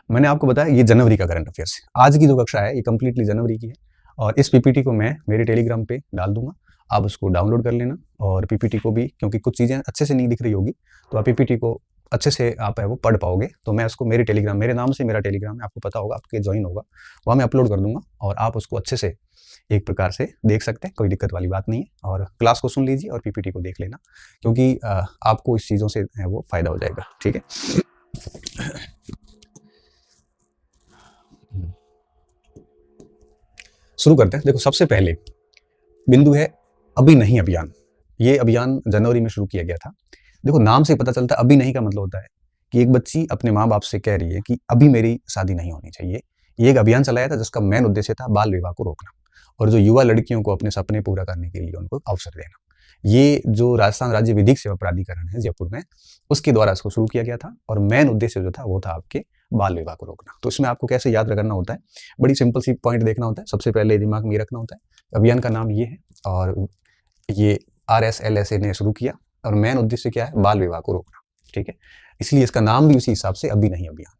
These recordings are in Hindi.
मैंने आपको बताया ये जनवरी का करंट अफेयर्स है। आज की जो कक्षा है ये कंप्लीटली जनवरी की है और इस पीपीटी को मैं मेरे टेलीग्राम पे डाल दूंगा, आप उसको डाउनलोड कर लेना। और पीपीटी को भी, क्योंकि कुछ चीज़ें अच्छे से नहीं दिख रही होगी तो आप पीपीटी को अच्छे से आप है वो पढ़ पाओगे, तो मैं उसको मेरे टेलीग्राम, मेरे नाम से मेरा टेलीग्राम है, आपको पता होगा, आपके ज्वाइन होगा, वहाँ मैं अपलोड कर दूंगा और आप उसको अच्छे से एक प्रकार से देख सकते हैं, कोई दिक्कत वाली बात नहीं है। और क्लास को सुन लीजिए और पीपीटी को देख लेना, क्योंकि आपको इस चीज़ों से है वो फ़ायदा हो जाएगा। ठीक है, शुरू करते हैं। देखो, सबसे पहले बिंदु है अभी नहीं अभियान। ये अभियान जनवरी में शुरू किया गया था। देखो, नाम से पता चलता है अभी नहीं का मतलब होता है कि एक बच्ची अपने माँ बाप से कह रही है कि अभी मेरी शादी नहीं होनी चाहिए। ये एक अभियान चलाया था जिसका मेन उद्देश्य था बाल विवाह को रोकना और जो युवा लड़कियों को अपने सपने पूरा करने के लिए उनको अवसर देना। ये जो राजस्थान राज्य विधिक सेवा प्राधिकरण है जयपुर में, उसके द्वारा इसको शुरू किया गया था और मेन उद्देश्य जो था वो था आपके बाल विवाह को रोकना। तो इसमें आपको कैसे याद करना होता है, बड़ी सिंपल सी पॉइंट देखना होता है। सबसे पहले दिमाग में ये रखना होता है अभियान का नाम ये है और ये RSLSA ने शुरू किया और मेन उद्देश्य क्या है, बाल विवाह को रोकना। ठीक है, इसलिए इसका नाम भी उसी हिसाब से अभी नहीं अभियान।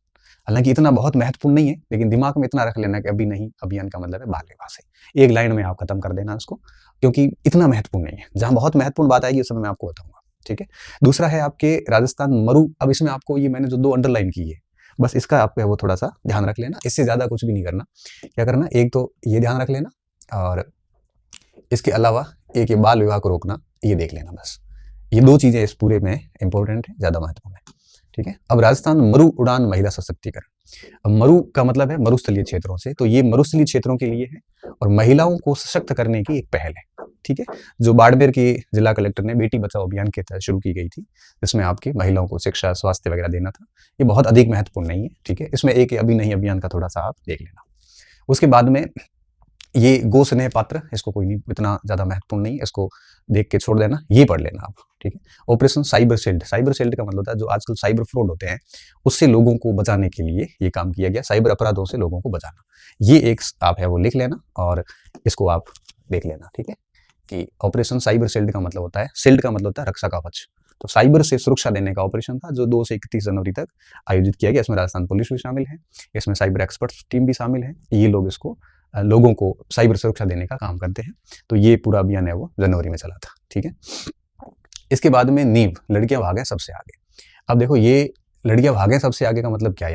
हालांकि इतना बहुत महत्वपूर्ण नहीं है, लेकिन दिमाग में इतना रख लेना कि अभी नहीं अभियान का मतलब है बाल विवाह से। एक लाइन में आप खत्म कर देना इसको, क्योंकि इतना महत्वपूर्ण नहीं है। जहां बहुत महत्वपूर्ण बात आएगी उस समय मैं आपको बताऊंगा। ठीक है, दूसरा है आपके राजस्थान मरु। अब इसमें आपको ये मैंने जो 2 अंडरलाइन की है, बस इसका आप वो थोड़ा सा ध्यान रख लेना, इससे ज्यादा कुछ भी नहीं करना। क्या करना, एक तो ये ध्यान रख लेना और इसके अलावा एक ये बाल विवाह को रोकना, ये देख लेना। बस ये 2 चीजें इस पूरे में इंपॉर्टेंट है, ज्यादा महत्वपूर्ण है। ठीक है, अब राजस्थान मरु उड़ान महिला सशक्तिकरण। अब मरु का मतलब है मरुस्थलीय क्षेत्रों से, तो ये मरुस्थलीय क्षेत्रों के लिए है और महिलाओं को सशक्त करने की एक पहल है। ठीक है, जो बाड़मेर के जिला कलेक्टर ने बेटी बचाओ अभियान के तहत शुरू की गई थी, जिसमें आपकी महिलाओं को शिक्षा, स्वास्थ्य वगैरह देना था। ये बहुत अधिक महत्वपूर्ण नहीं है। ठीक है, इसमें एक अभी नहीं अभियान का थोड़ा सा आप देख लेना। उसके बाद में ये गो स्नेह पात्र, इसको कोई नहीं, इतना ज्यादा महत्वपूर्ण नहीं है, इसको देख के छोड़ देना, ये पढ़ लेना आप। ठीक है, operation cyber shield. Cyber shield का मतलब होता है जो आजकल साइबर फ्रॉड होते हैं उससे लोगों को बचाने के लिए ये काम किया गया, साइबर अपराधों से लोगों को बचाना। ये एक आप है वो लिख लेना और इसको आप देख लेना। ठीक है, कि ऑपरेशन साइबर शील्ड का मतलब होता है, शील्ड का मतलब होता है रक्षा कवच। तो साइबर से सुरक्षा देने का ऑपरेशन था जो 2 से 31 जनवरी तक आयोजित किया गया। इसमें राजस्थान पुलिस भी शामिल है, इसमें साइबर एक्सपर्ट टीम भी शामिल है। ये लोग इसको लोगों को साइबर सुरक्षा देने का काम करते हैं। तो ये पूरा अभियान है वो जनवरी में चला था। ठीक है, इसके बाद में नींव, लड़कियां भागें सबसे आगे। अब देखो, ये लड़कियां भागें सबसे आगे का मतलब क्या है,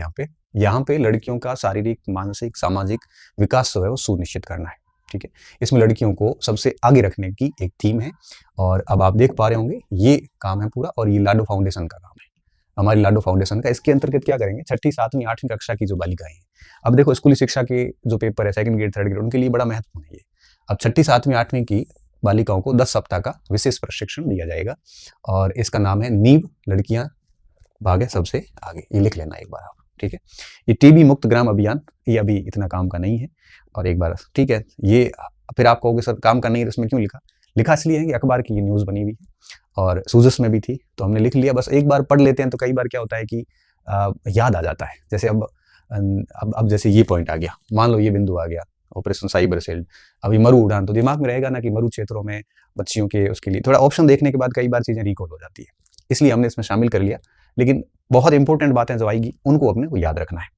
यहाँ पे लड़कियों का शारीरिक, मानसिक, सामाजिक विकास जो है वो सुनिश्चित करना है। ठीक है, इसमें लड़कियों को सबसे आगे रखने की एक थीम है और अब आप देख पा रहे होंगे ये काम है पूरा, और ये लाडो फाउंडेशन का काम है, हमारी लाडो फाउंडेशन का। इसके अंतर्गत क्या करेंगे, 6ठी, 7वीं, 8वीं कक्षा की जो बालिकाएं हैं, अब देखो स्कूली शिक्षा के जो पेपर है 2nd ग्रेड, 3rd ग्रेड, उनके लिए बड़ा महत्वपूर्ण है ये। अब 6ठी, 7वीं, 8वीं की बालिकाओं को 10 सप्ताह का विशेष प्रशिक्षण दिया जाएगा और इसका नाम है नींव, लड़कियां भागे सबसे आगे। ये लिख लेना एक बार आप। ठीक है, ये टीबी मुक्त ग्राम अभियान, ये अभी इतना काम का नहीं है और एक बार, ठीक है, ये फिर आप कहोगे सर काम का नहीं है, इसमें क्यों लिखा? लिखा इसलिए है कि अखबार की ये न्यूज़ बनी हुई है और सूजस में भी थी, तो हमने लिख लिया। बस एक बार पढ़ लेते हैं तो कई बार क्या होता है कि याद आ जाता है। जैसे अब जैसे ये पॉइंट आ गया, मान लो ये बिंदु आ गया, ऑपरेशन साइबर शील्ड, अभी मरु उड़ान, तो दिमाग में रहेगा ना कि मरु क्षेत्रों में बच्चियों के, उसके लिए थोड़ा ऑप्शन देखने के बाद कई बार चीजें रिकॉल हो जाती है, इसलिए हमने इसमें शामिल कर लिया। लेकिन बहुत इंपॉर्टेंट बातें जो आएगी उनको अपने को याद रखना है।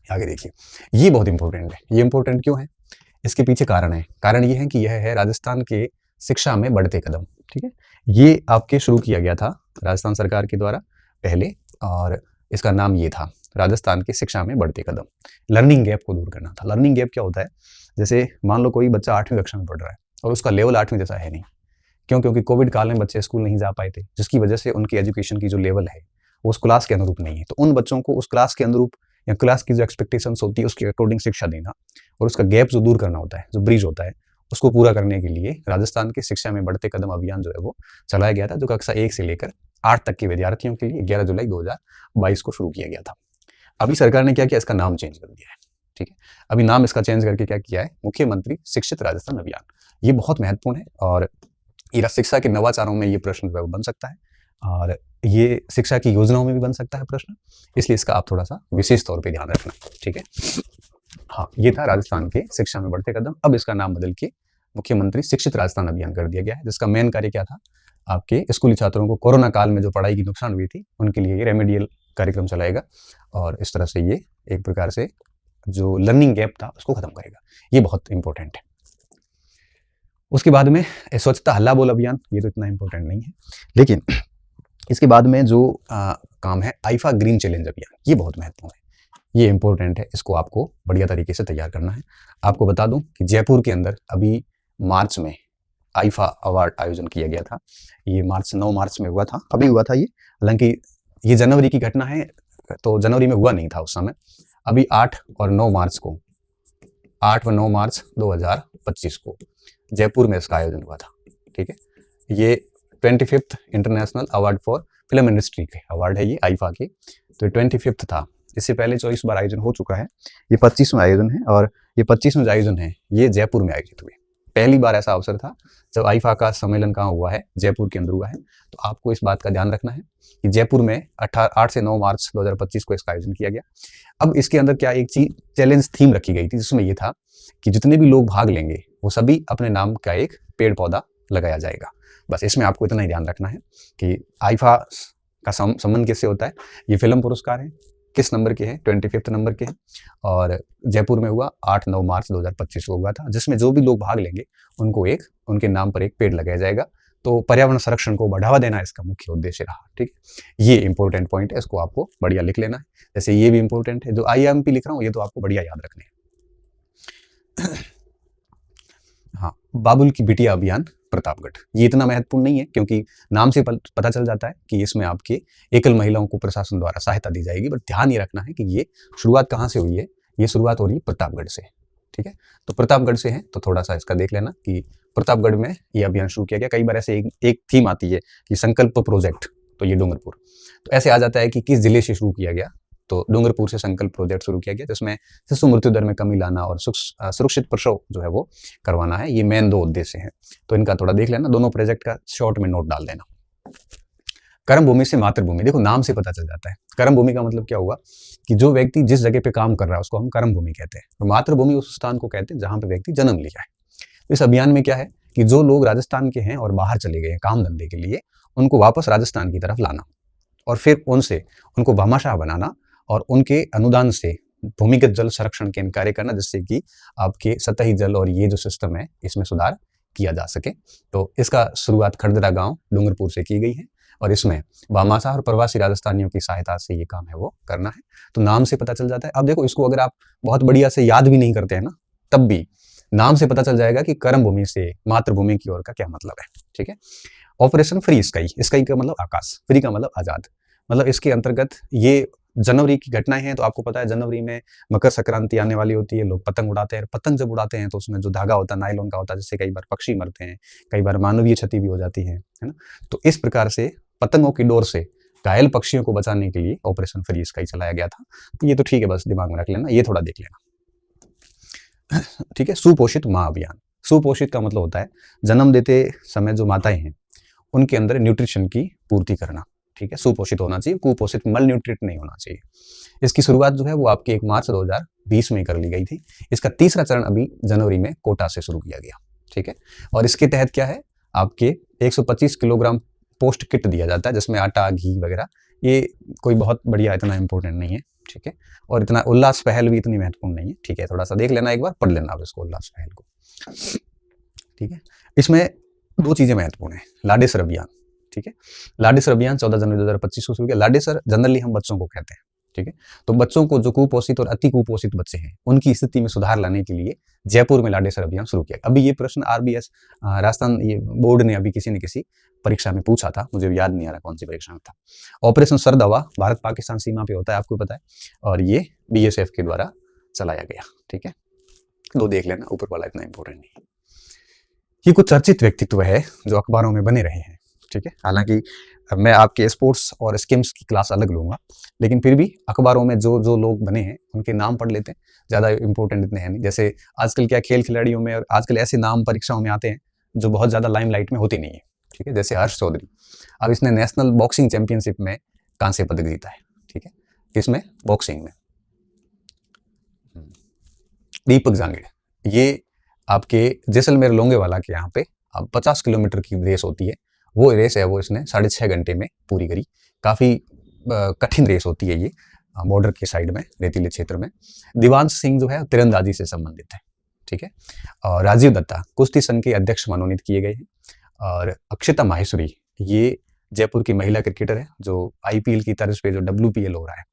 आगे देखिए, ये बहुत इंपॉर्टेंट है। ये इंपॉर्टेंट क्यों है, इसके पीछे कारण है। कारण ये है कि यह है राजस्थान के शिक्षा में बढ़ते कदम। ठीक है, ये आपके शुरू किया गया था राजस्थान सरकार के द्वारा पहले, और इसका नाम ये था राजस्थान की शिक्षा में बढ़ते कदम। लर्निंग गैप को दूर करना था। लर्निंग गैप क्या होता है, जैसे मान लो कोई बच्चा 8वीं कक्षा में पढ़ रहा है और उसका लेवल 8वीं जैसा है नहीं, क्यों? क्योंकि कोविड काल में बच्चे स्कूल नहीं जा पाए थे, जिसकी वजह से उनकी एजुकेशन की जो लेवल है वो उस क्लास के अनुरूप नहीं है। तो उन बच्चों को उस क्लास के अनुरूप या क्लास की जो एक्सपेक्टेशंस होती है उसके अकॉर्डिंग शिक्षा देना और उसका गैप जो दूर करना होता है, जो ब्रिज होता है, उसको पूरा करने के लिए राजस्थान की शिक्षा में बढ़ते कदम अभियान जो है वो चलाया गया था, जो कक्षा 1 से लेकर 8 तक के विद्यार्थियों के लिए 11 जुलाई 2022 को शुरू किया गया था। अभी सरकार ने क्या किया, इसका नाम चेंज कर दिया है। ठीक है, अभी नाम इसका चेंज करके क्या किया है, मुख्यमंत्री शिक्षित राजस्थान अभियान। ये बहुत महत्वपूर्ण है और ये शिक्षा के नवाचारों में ये प्रश्न जो है बन सकता है और ये शिक्षा की योजनाओं में भी बन सकता है प्रश्न, इसलिए इसका आप थोड़ा सा विशेष तौर पे ध्यान रखना। ठीक है, हाँ, ये था राजस्थान के शिक्षा में बढ़ते कदम। अब इसका नाम बदल के मुख्यमंत्री शिक्षित राजस्थान अभियान कर दिया गया है, जिसका मेन कार्य क्या था, आपके स्कूली छात्रों को कोरोना काल में जो पढ़ाई की नुकसान हुई थी उनके लिए ये रेमेडियल कार्यक्रम चलाएगा और इस तरह से ये एक प्रकार से जो लर्निंग गैप था उसको खत्म करेगा। ये बहुत इंपॉर्टेंट है। उसके बाद में स्वच्छता हल्ला बोल अभियान, ये तो इतना इंपॉर्टेंट नहीं है, लेकिन इसके बाद में जो काम है आईफा ग्रीन चैलेंज अभियान, ये बहुत महत्वपूर्ण है, ये इंपॉर्टेंट है, इसको आपको बढ़िया तरीके से तैयार करना है। आपको बता दूं कि जयपुर के अंदर अभी मार्च में आईफा अवार्ड आयोजन किया गया था। ये 9 मार्च में हुआ था, अभी हुआ था ये, हालांकि ये जनवरी की घटना है तो जनवरी में हुआ नहीं था उस समय। अभी 8 और 9 मार्च 2025 को जयपुर में इसका आयोजन हुआ था। ठीक है, ये 25th international award for film industry के अवार्ड है ये आईफा के, तो 25th था। इससे पहले 24 बार आयोजन हो चुका है, ये 25वां आयोजन है, और ये 25वां जो आयोजन है ये जयपुर में आयोजित हुए। पहली बार ऐसा अवसर था जब आईफा का सम्मेलन कहाँ हुआ है, जयपुर के अंदर हुआ है। तो आपको इस बात का ध्यान रखना है कि जयपुर में 8 से 9 मार्च 2025 को इसका आयोजन किया गया। अब इसके अंदर क्या एक चीज चैलेंज थीम रखी गई थी, जिसमें ये था कि जितने भी लोग भाग लेंगे वो सभी अपने नाम का एक पेड़ पौधा लगाया जाएगा। बस इसमें आपको इतना ही ध्यान रखना है कि आईफा का संबंध किससे होता है। ये फिल्म पुरस्कार है, किस नंबर के हैं, 25th नंबर के हैं, और जयपुर में हुआ 8-9 मार्च 2025 को हुआ था, जिसमें जो भी लोग भाग लेंगे उनको उनके नाम पर एक पेड़ लगाया जाएगा। तो पर्यावरण संरक्षण को बढ़ावा देना इसका मुख्य उद्देश्य रहा। ठीक है, ये इंपॉर्टेंट पॉइंट है, इसको आपको बढ़िया लिख लेना है। जैसे ये भी इंपॉर्टेंट है, जो IIMP लिख रहा हूँ ये तो आपको बढ़िया याद रखने हैं। हाँ, बाबुल की बिटिया अभियान प्रतापगढ़, ये इतना महत्वपूर्ण नहीं है क्योंकि नाम से पता चल जाता है कि इसमें आपके एकल महिलाओं को प्रशासन द्वारा सहायता दी जाएगी। बट ध्यान ये रखना है कि ये शुरुआत कहाँ से हुई है, ये शुरुआत हो रही है प्रतापगढ़ से। ठीक है, तो प्रतापगढ़ से है तो थोड़ा सा इसका देख लेना कि प्रतापगढ़ में ये अभियान शुरू किया गया। कई बार ऐसे एक थीम आती है कि संकल्प प्रोजेक्ट, तो ये डूंगरपुर, तो ऐसे आ जाता है कि किस जिले से शुरू किया गया, तो डूंगरपुर से संकल्प प्रोजेक्ट शुरू किया गया, जिसमें शिशु मृत्यु दर में कमी लाना और सुरक्षित प्रसव जो है वो करवाना है। ये मेन 2 उद्देश्य हैं, तो इनका थोड़ा देख लेना, दोनों प्रोजेक्ट का शॉर्ट में नोट डाल देना। कर्म भूमि से मातृभूमि, देखो नाम से पता चल जाता है। कर्म भूमि का मतलब क्या हुआ कि जो व्यक्ति जिस जगह पे काम कर रहा है उसको हम कर्म भूमि कहते हैं, और मातृभूमि उस स्थान को कहते हैं जहां पे व्यक्ति जन्म लिया है। इस अभियान में क्या है कि जो लोग राजस्थान के हैं और बाहर चले गए हैं काम धंधे के लिए, उनको वापस राजस्थान की तरफ लाना और फिर उनको भामाशाह बनाना और उनके अनुदान से भूमिगत जल संरक्षण के कार्य करना, जिससे कि आपके सतही जल और ये जो सिस्टम है इसमें सुधार किया जा सके। तो इसका शुरुआत खड़दरा गांव डूंगरपुर से की गई है, और इसमें भामाशाह और प्रवासी राजस्थानियों की सहायता से ये काम है वो करना है। तो नाम से पता चल जाता है। अब देखो, इसको अगर आप बहुत बढ़िया से याद भी नहीं करते हैं ना, तब भी नाम से पता चल जाएगा कि कर्म भूमि से मातृभूमि की ओर का क्या मतलब है। ठीक है, ऑपरेशन फ्री स्काई का मतलब आकाश, फ्री का मतलब आजाद, मतलब इसके अंतर्गत ये जनवरी की घटनाएं हैं। तो आपको पता है जनवरी में मकर संक्रांति आने वाली होती है, लोग पतंग उड़ाते हैं। पतंग जब उड़ाते हैं तो उसमें जो धागा होता है नायलॉन का होता है, जिससे कई बार पक्षी मरते हैं, कई बार मानवीय क्षति भी हो जाती है ना। तो इस प्रकार से पतंगों की डोर से घायल पक्षियों को बचाने के लिए ऑपरेशन फ्री स्काई चलाया गया था। तो ये तो ठीक है, बस दिमाग में रख लेना, ये थोड़ा देख लेना। ठीक है, सुपोषित माँ अभियान। सुपोषित का मतलब होता है जन्म देते समय जो माताएं हैं उनके अंदर न्यूट्रिशन की पूर्ति करना। ठीक है, सुपोषित होना चाहिए, कुपोषित मल न्यूट्रिट नहीं होना चाहिए। इसकी शुरुआत जो है वो आपके 1 मार्च 2020 में कर ली गई थी। इसका तीसरा चरण अभी जनवरी में कोटा से शुरू किया गया। ठीक है, और इसके तहत क्या है, आपके 125 किलोग्राम पोस्ट किट दिया जाता है, जिसमें आटा, घी वगैरह। ये कोई बहुत बढ़िया इतना इंपॉर्टेंट नहीं है। ठीक है, और इतना उल्लास पहल भी इतनी महत्वपूर्ण नहीं है। ठीक है, थोड़ा सा देख लेना, एक बार पढ़ लेना आप इसको, उल्लास पहल को। ठीक है, इसमें 2 चीजें महत्वपूर्ण है। लाडेसर अभियान, ठीक है, लाडेसर अभियान 14 जनवरी 2025 को शुरू किया। लाडेसर जनरली हम बच्चों को कहते हैं। ठीक है, तो बच्चों को जो कुपोषित और अति कुपोषित बच्चे हैं उनकी स्थिति में सुधार लाने के लिए जयपुर में लाडेसर अभियान शुरू किया। अभी ये प्रश्न RBS राजस्थान ये बोर्ड ने अभी किसी न किसी परीक्षा में पूछा था, मुझे याद नहीं आ रहा कौन सी परीक्षा में था। ऑपरेशन सरदवा भारत पाकिस्तान सीमा पे होता है, आपको पता है, और ये BSF के द्वारा चलाया गया। ठीक है, तो देख लेना, ऊपर वाला इतना इंपॉर्टेंट नहीं है। ये कुछ चर्चित व्यक्तित्व है जो अखबारों में बने रहे हैं। ठीक है, हालांकि मैं आपके स्पोर्ट्स और स्किम्स की क्लास अलग लूंगा, लेकिन फिर भी अखबारों में जो जो लोग बने हैं उनके नाम पढ़ लेते हैं, ज़्यादा इंपॉर्टेंट इतने हैं नहीं। जैसे आजकल क्या खेल खिलाड़ियों में और आजकल ऐसे नाम परीक्षाओं में आते हैं जो बहुत ज़्यादा लाइमलाइट में होती नहीं है। ठीक है, जैसे हर्ष चौधरी, अब इसने नेशनल बॉक्सिंग चैंपियनशिप में कांस्य पदक जीता है। ठीक है, किसमें, बॉक्सिंग में। दीपक जांगिड़, ये आपके जैसलमेर लोंगेवाला के यहाँ पे अब 50 किलोमीटर की रेस होती है, वो रेस है वो इसने 6.5 घंटे में पूरी करी। काफ़ी कठिन रेस होती है ये, बॉर्डर के साइड में, रेतीले क्षेत्र में। दिवांश सिंह जो है तीरंदाजी से संबंधित है, ठीक है। और राजीव दत्ता कुश्ती संघ के अध्यक्ष मनोनीत किए गए हैं। और अक्षिता माहेश्वरी ये जयपुर की महिला क्रिकेटर है, जो आईपीएल की तर्ज पे जो WPL हो रहा है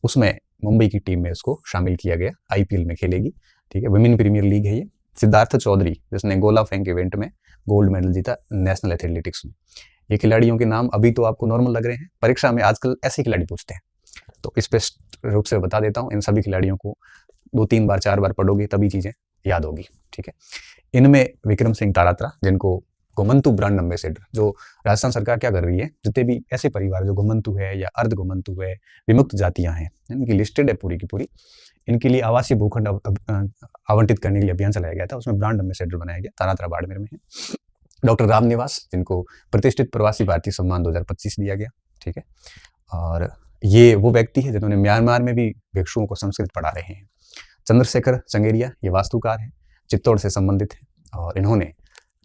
उसमें मुंबई की टीम में इसको शामिल किया गया, आईपीएल में खेलेगी, ठीक है। विमेन प्रीमियर लीग है ये। सिद्धार्थ चौधरी जिसने गोला फेंक इवेंट में गोल्ड मेडल जीता नेशनल एथलेटिक्स में। ये खिलाड़ियों के नाम अभी तो आपको नॉर्मल लग रहे हैं, परीक्षा में आजकल ऐसे खिलाड़ी पूछते हैं, तो स्पष्ट रूप से बता देता हूँ। इन सभी खिलाड़ियों को 2-3 बार 4 बार पढ़ोगे तभी चीजें याद होगी, ठीक है। इनमें विक्रम सिंह ताड़ात्रा, जिनको घुमंतु ब्रांड एम्बेसडर, जो राजस्थान सरकार क्या कर रही है, जितने भी ऐसे परिवार जो घुमंतु है या अर्ध घुमंतु है, विमुक्त जातियां हैं, इनकी लिस्टेड है पूरी की पूरी, इनके लिए आवासीय भूखंड आवंटित करने के लिए अभियान चलाया गया था, उसमें ब्रांड एम्बेसडर बनाया गया। ताड़ात्रा बाड़मेर में है। डॉक्टर रामनिवास, जिनको प्रतिष्ठित प्रवासी भारतीय सम्मान 2025 दिया गया, ठीक है। और ये वो व्यक्ति है जिन्होंने म्यांमार में भी भिक्षुओं को संस्कृत पढ़ा रहे हैं। चंद्रशेखर संगेरिया, ये वास्तुकार है, चित्तौड़ से संबंधित है, और इन्होंने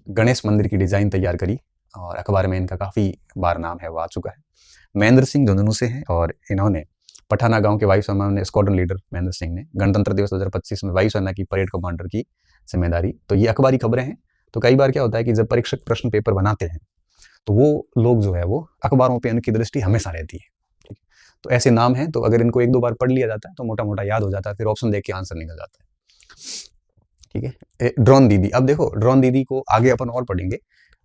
गणेश मंदिर की डिजाइन तैयार करी और अखबार में इनका काफी बार नाम है, वो आ चुका है। महेंद्र सिंह झुंझुनू से हैं, और इन्होंने पठाना गांव के वायुसेना में स्क्वाड्रन लीडर महेंद्र सिंह ने गणतंत्र दिवस 2025 में वायुसेना की परेड कमांडर की जिम्मेदारी। तो ये अखबारी खबरें हैं। तो कई बार क्या होता है कि जब परीक्षक प्रश्न पेपर बनाते हैं तो वो लोग जो है वो अखबारों पे उनकी दृष्टि हमेशा रहती है, ठीक है। तो ऐसे नाम हैं, तो अगर इनको 1-2 बार पढ़ लिया जाता है तो मोटा मोटा याद हो जाता है, फिर ऑप्शन देख के आंसर निकल जाता है, ठीक है। ड्रोन दीदी, अब देखो ड्रोन दीदी को आगे अपन और पढ़ेंगे।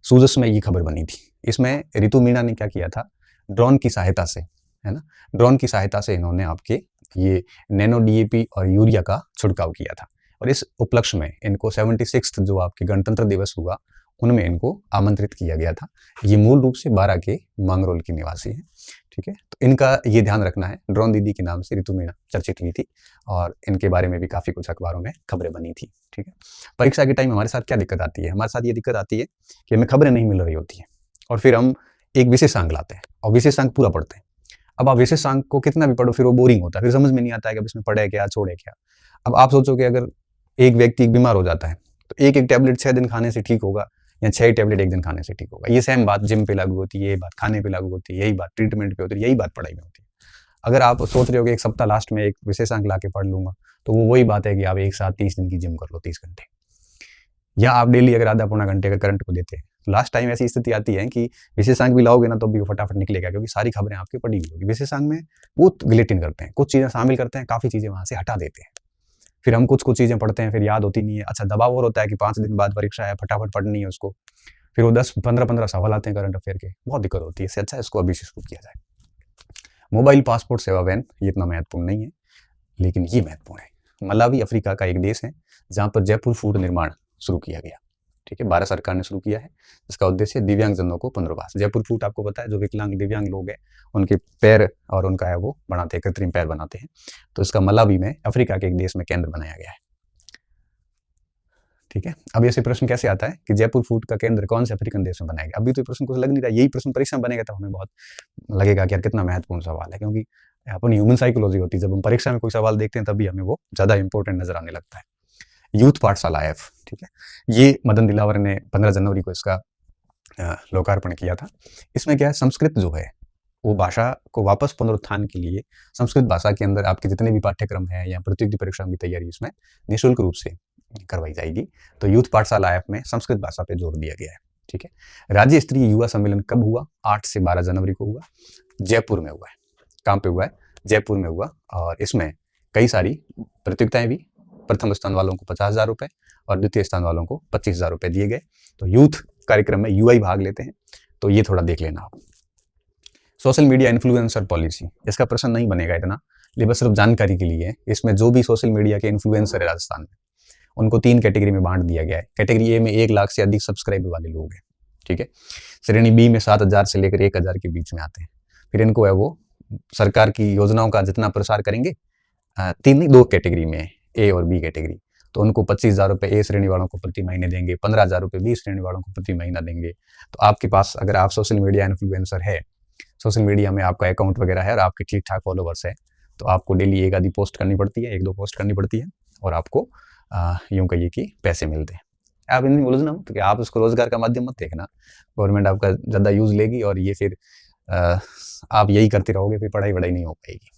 सूजस में ये खबर बनी थी, इसमें रितु मीणा ने क्या किया था, ड्रोन की सहायता से, है ना, ड्रोन की सहायता से इन्होंने आपके ये नैनो DAP और यूरिया का छिड़काव किया था। और इस उपलक्ष्य में इनको 76th जो आपके गणतंत्र दिवस हुआ उनमें इनको आमंत्रित किया गया था। ये मूल रूप से बारा के मांगरोल की निवासी है, ठीक है। तो इनका ये ध्यान रखना है, ड्रोन दीदी के नाम से रितु मीणा चर्चित हुई थी और इनके बारे में भी काफी कुछ अखबारों में खबरें बनी थी, ठीक है। परीक्षा के टाइम हमारे साथ क्या दिक्कत आती है, हमारे साथ ये दिक्कत आती है कि हमें खबरें नहीं मिल रही होती है और फिर हम एक विशेषांक लाते हैं और विशेषांक पूरा पढ़ते हैं। अब आप विशेषांक को कितना भी पढ़ो फिर वो बोरिंग होता है, फिर समझ में नहीं आता है कि अब इसमें पढ़े क्या छोड़े क्या। अब आप सोचो कि अगर एक व्यक्ति बीमार हो जाता है तो एक टैबलेट 6 दिन खाने से ठीक होगा या 6 टैबलेट 1 दिन खाने से ठीक होगा। ये सेम बात जिम पे लागू होती है, यही बात खाने पे लागू होती है, यही बात ट्रीटमेंट पे होती है, यही बात पढ़ाई में होती है। अगर आप सोच रहे हो कि एक सप्ताह लास्ट में एक विशेषांक ला के पढ़ लूंगा, तो वो वही बात है कि आप एक साथ 30 दिन की जिम कर लो 30 घंटे, या आप डेली अगर आधा पौना घंटे का करंट को देते हैं। लास्ट टाइम ऐसी स्थिति आती है कि विशेषांक भी लाओगे ना तो भी वो फटाफट निकलेगा, क्योंकि सारी खबरें आपकी पढ़ी हुई होगी। विशेषांक में बहुत गिलेटिन करते हैं, कुछ चीजें शामिल करते हैं, काफी चीजें वहां से हटा देते हैं। फिर हम कुछ चीजें पढ़ते हैं, फिर याद होती नहीं है। अच्छा, दबाव और होता है कि 5 दिन बाद परीक्षा है, फटाफट पढ़नी है उसको, फिर वो 10-15 सवाल आते हैं करंट अफेयर के, बहुत दिक्कत होती है। इससे अच्छा इसको अभी से शुरू किया जाए। मोबाइल पासपोर्ट सेवा वैन, ये इतना महत्वपूर्ण नहीं है लेकिन ये महत्वपूर्ण है। मलावी अफ्रीका का एक देश है जहां पर जयपुर फूड निर्माण शुरू किया गया, ठीक है। भारत सरकार ने शुरू किया है, इसका उद्देश्य दिव्यांगजनों को पुनर्वास। जयपुर फूट आपको पता है, जो विकलांग दिव्यांग लोग हैं उनके पैर और उनका है वो बनाते हैं, कृत्रिम पैर बनाते हैं। तो इसका मलावी में अफ्रीका के एक देश में केंद्र बनाया गया है, ठीक है। अब ऐसे प्रश्न कैसे आता है कि जयपुर फूड का केंद्र कौन से अफ्रीकन देश में बनाया गया। अभी तो प्रश्न कुछ लग नहीं रहा, यही प्रश्न परीक्षा में बनेगा तो हमें बहुत लगेगा कि यार कितना महत्वपूर्ण सवाल है, क्योंकि अपनी ह्यूमन साइकोलॉजी होती है, जब हम परीक्षा में कोई सवाल देखते हैं तभी हमें वो ज्यादा इंपॉर्टेंट नजर आने लगता है। यूथ पाठशाला ऐप, ठीक है, ये मदन दिलावर ने 15 जनवरी को इसका लोकार्पण किया था। इसमें क्या है, संस्कृत जो है वो भाषा को वापस पुनरुत्थान के लिए संस्कृत भाषा के अंदर आपके जितने भी पाठ्यक्रम है या प्रतियोगी परीक्षाओं की तैयारी इसमें निःशुल्क रूप से करवाई जाएगी। तो यूथ पाठशाला ऐप में संस्कृत भाषा पे जोर दिया गया है, ठीक है। राज्य स्तरीय युवा सम्मेलन कब हुआ, 8 से 12 जनवरी को हुआ, जयपुर में हुआ है। कहाँ पे हुआ है, जयपुर में हुआ। और इसमें कई सारी प्रतियोगिताएं भी, प्रथम स्थान वालों को 50,000 रुपए और द्वितीय स्थान वालों को 25,000 रुपए दिए गए। तो यूथ कार्यक्रम में यूआई भाग लेते हैं, तो ये थोड़ा देख लेना आप। सोशल मीडिया इन्फ्लुएंसर पॉलिसी, इसका प्रश्न नहीं बनेगा इतना, लेकिन सिर्फ जानकारी के लिए। इसमें जो भी सोशल मीडिया के इन्फ्लुएंसर है राजस्थान में, उनको 3 कैटेगरी में बांट दिया गया है। कैटेगरी ए में 1 लाख से अधिक सब्सक्राइबर वाले लोग हैं, ठीक है। श्रेणी बी में 7,000 से लेकर 1,000 के बीच में आते हैं। फिर इनको है वो सरकार की योजनाओं का जितना प्रसार करेंगे, 2 कैटेगरी में, ए और बी कैटेगरी। तो उनको 25,000 रुपए ए श्रेणी वालों को प्रति महीने देंगे, 15,000 रुपए बी श्रेणी वालों को प्रति महीना देंगे। तो आपके पास अगर आप सोशल मीडिया इन्फ्लुएंसर है, सोशल मीडिया में आपका अकाउंट वगैरह है और आपके ठीक ठाक फॉलोवर्स है, तो आपको डेली 1 आधी पोस्ट करनी पड़ती है, 1-2 पोस्ट करनी पड़ती है और आपको यूं कहिए कि पैसे मिलते हैं। आप इनमें उलझना मत, कि आप इसको रोजगार का माध्यम मत देखना। गवर्नमेंट आपका ज्यादा यूज लेगी और ये फिर आप यही करते रहोगे, फिर पढ़ाई वढ़ाई नहीं हो पाएगी।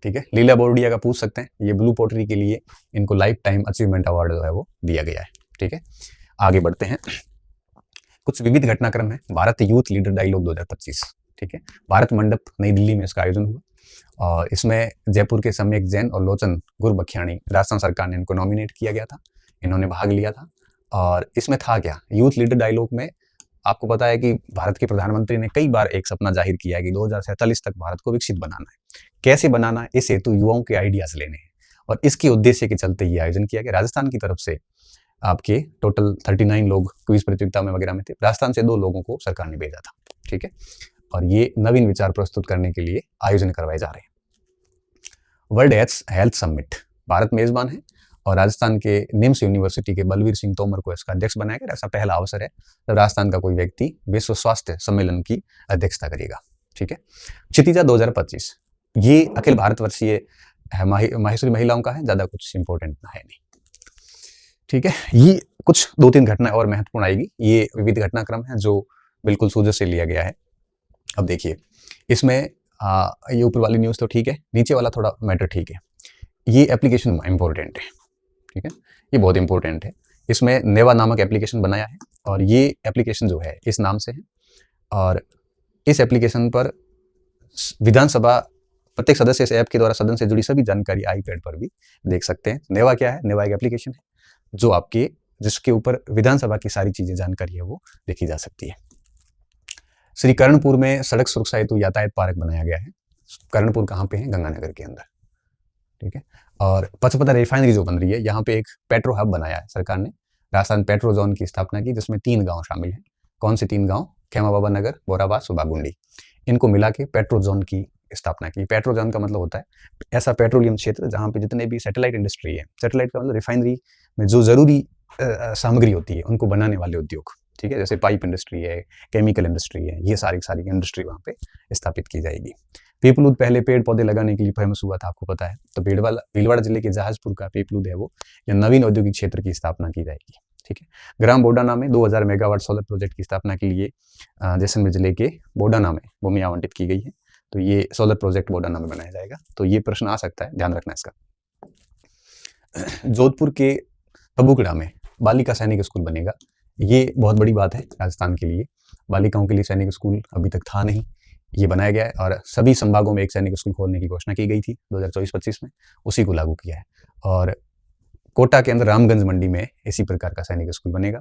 ठीक है, लीला बोरडिया का पूछ सकते हैं, ये ब्लू पोटरी के लिए इनको लाइफ टाइम अचीवमेंट अवार्ड जो है वो दिया गया है। ठीक है, आगे बढ़ते हैं। कुछ विविध घटनाक्रम है। Bharat youth leader dialogue 2025। ठीक है, भारत मंडप नई दिल्ली में इसका आयोजन हुआ और इसमें जयपुर के सम्यक जैन और लोचन गुरबखियाणी, राजस्थान सरकार ने इनको नॉमिनेट किया गया था, इन्होंने भाग लिया था। और इसमें था क्या, यूथ लीडर डायलॉग में आपको पता है कि भारत के प्रधानमंत्री ने कई बार एक सपना जाहिर किया है कि 2047 तक भारत को विकसित बनाना है। कैसे बनाना है, इस हेतु युवाओं के आइडियाज लेने हैं और इसके उद्देश्य के चलते ये आयोजन किया गया। राजस्थान की तरफ से आपके टोटल 39 लोग क्विज प्रतियोगिता में वगैरह में थे, राजस्थान से 2 लोगों को सरकार ने भेजा था। ठीक है, और ये नवीन विचार प्रस्तुत करने के लिए आयोजन करवाए जा रहे हैं। वर्ल्ड हेल्थ समिट, भारत मेजबान है और राजस्थान के निम्स यूनिवर्सिटी के बलवीर सिंह तोमर को इसका अध्यक्ष बनाया गया। ऐसा पहला अवसर है जब राजस्थान का कोई व्यक्ति विश्व स्वास्थ्य सम्मेलन की अध्यक्षता करेगा। ठीक है, क्षितिजा 2025, ये अखिल भारतवर्षीय माहेश्वरी महिलाओं का है, ज्यादा कुछ इंपॉर्टेंट है नहीं। ठीक है, ये कुछ 2-3 घटनाएं और महत्वपूर्ण आएगी। ये विविध घटनाक्रम है जो बिल्कुल सूझे से लिया गया है। अब देखिए, इसमें ये ऊपर वाली न्यूज तो ठीक है, नीचे वाला थोड़ा मैटर ठीक है। ये एप्लीकेशन इंपॉर्टेंट है। ठीक है, ये बहुत इंपॉर्टेंट है। इसमें नेवा नामक एप्लीकेशन बनाया है और ये एप्लीकेशन जो है इस नाम से है और इस एप्लीकेशन पर विधानसभा प्रत्येक सदस्य इस ऐप के द्वारा सदन से जुड़ी सभी जानकारी आईपैड पर भी देख सकते हैं। नेवा क्या है, नेवा एक एप्लीकेशन है जो आपके जिसके ऊपर विधानसभा की सारी चीजें जानकारी है वो देखी जा सकती है। श्री कर्णपुर में सड़क सुरक्षा हेतु यातायात पार्क बनाया गया है। कर्णपुर कहाँ पे है, गंगानगर के अंदर। ठीक है, और पचपदरा रिफाइनरी जो बन रही है, यहाँ पे एक पेट्रो हब बनाया है सरकार ने, राजस्थान पेट्रो जोन की स्थापना की, जिसमें 3 गांव शामिल हैं। कौन से 3 गांव, खेमा बाबा नगर, बोराबाद, सुबागुंडी, इनको मिला के पेट्रो जोन की स्थापना की। पेट्रो जोन का मतलब होता है ऐसा पेट्रोलियम क्षेत्र जहाँ पे जितने भी सैटेलाइट इंडस्ट्री है, सैटेलाइट का मतलब रिफाइनरी में जो जरूरी सामग्री होती है उनको बनाने वाले उद्योग। ठीक है, जैसे पाइप इंडस्ट्री है, केमिकल इंडस्ट्री है, ये सारी इंडस्ट्री वहाँ पे स्थापित की जाएगी। पीपलूद पहले पेड़ पौधे लगाने के लिए फेमस हुआ था, आपको पता है, तो भीलवाड़ा जिले के जहाजपुर का पीपलूद है वो, या नवीन औद्योगिक क्षेत्र की स्थापना की जाएगी। ठीक है, ग्राम बोडाना में 2000 मेगावाट सोलर प्रोजेक्ट की स्थापना के लिए जैसलमेर जिले के बोडाना में भूमि आवंटित की गई है, तो ये सोलर प्रोजेक्ट बोडाना में बनाया जाएगा। तो ये प्रश्न आ सकता है, ध्यान रखना इसका। जोधपुर के तबुकड़ा में बालिका सैनिक स्कूल बनेगा, ये बहुत बड़ी बात है राजस्थान के लिए। बालिकाओं के लिए सैनिक स्कूल अभी तक था नहीं, ये बनाया गया है और सभी संभागों में एक सैनिक स्कूल खोलने की घोषणा की गई थी 2024-25 में, उसी को लागू किया है। और कोटा के अंदर रामगंज मंडी में इसी प्रकार का सैनिक स्कूल बनेगा।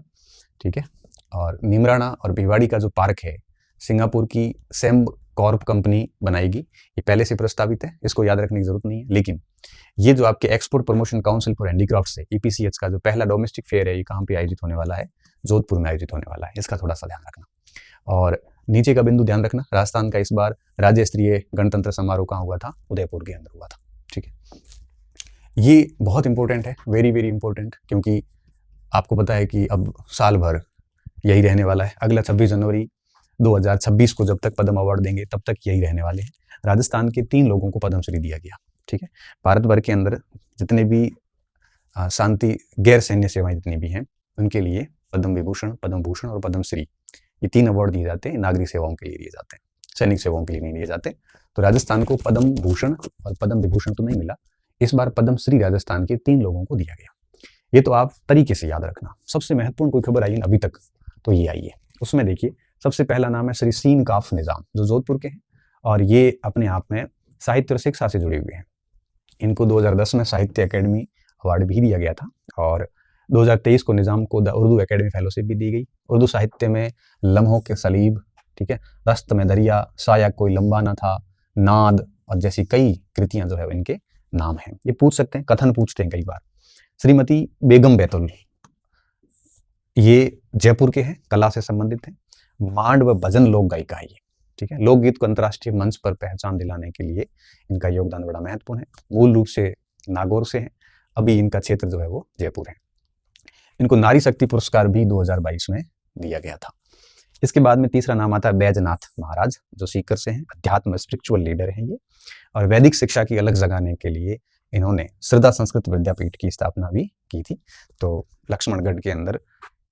ठीक है, और निमराना और भिवाड़ी का जो पार्क है, सिंगापुर की सेम्ब कॉर्प कंपनी बनाएगी, ये पहले से प्रस्तावित है, इसको याद रखने की जरूरत नहीं है। लेकिन ये जो आपके export promotion council for handicrafts है, EPCH का जो पहला डोमेस्टिक फेयर है, ये कहाँ पे आयोजित होने वाला है, जोधपुर में आयोजित होने वाला है, इसका थोड़ा सा ध्यान रखना। और नीचे का बिंदु ध्यान रखना, राजस्थान का इस बार राज्य स्तरीय गणतंत्र समारोह कहाँ हुआ था, उदयपुर के अंदर हुआ था। ठीक है, ये बहुत इंपॉर्टेंट है, वेरी वेरी इंपॉर्टेंट, क्योंकि आपको पता है कि अब साल भर यही रहने वाला है। अगला 26 जनवरी 2026 को जब तक पद्म अवार्ड देंगे तब तक यही रहने वाले हैं। राजस्थान के 3 लोगों को पद्मश्री दिया गया। ठीक है, भारत भर के अंदर जितने भी शांति गैर सैन्य सेवाएं जितनी भी हैं उनके लिए पद्म विभूषण, पद्म भूषण और पद्मश्री, ये 3 अवार्ड दिए जाते हैं। नागरिक सेवाओं के लिए दिए जाते हैं, सैनिक सेवाओं के लिए नहीं दिए जाते। तो राजस्थान को पद्म भूषण और पद्म विभूषण तो नहीं मिला, इस बार पद्मश्री राजस्थान के 3 लोगों को दिया गया। ये तो आप तरीके से याद रखना। सबसे महत्वपूर्ण कोई खबर आई है अभी तक तो ये आई है, उसमें देखिए सबसे पहला नाम है श्री सीन काफ निजाम, जो जोधपुर के हैं और ये अपने आप में साहित्य और शिक्षा से जुड़े हुए हैं। इनको 2010 में साहित्य अकेडमी अवार्ड भी दिया गया था और 2023 को निजाम को द उर्दू एकेडमी फेलोशिप भी दी गई। उर्दू साहित्य में लम्हों के सलीब, ठीक है, दस्त में दरिया, साया कोई लंबा ना था, नाद और जैसी कई कृतियां जो है इनके नाम हैं। ये पूछ सकते हैं, कथन पूछते हैं कई बार। श्रीमती बेगम बैतुल, ये जयपुर के हैं, कला से संबंधित हैं। मांड व भजन लोक गायिका है ये। ठीक है, लोकगीत को अंतर्राष्ट्रीय मंच पर पहचान दिलाने के लिए इनका योगदान बड़ा महत्वपूर्ण है। मूल रूप से नागौर से हैं, अभी इनका क्षेत्र जो है वो जयपुर है। इनको नारी शक्ति पुरस्कार भी 2022 में दिया गया था। इसके बाद में तीसरा नाम आता है बैजनाथ महाराज, जो सीकर से हैं, अध्यात्म स्पिरिचुअल लीडर हैं ये, और वैदिक शिक्षा की अलग जगाने के लिए इन्होंने श्रद्धा संस्कृत विद्यापीठ की स्थापना भी की थी। तो लक्ष्मणगढ़ के अंदर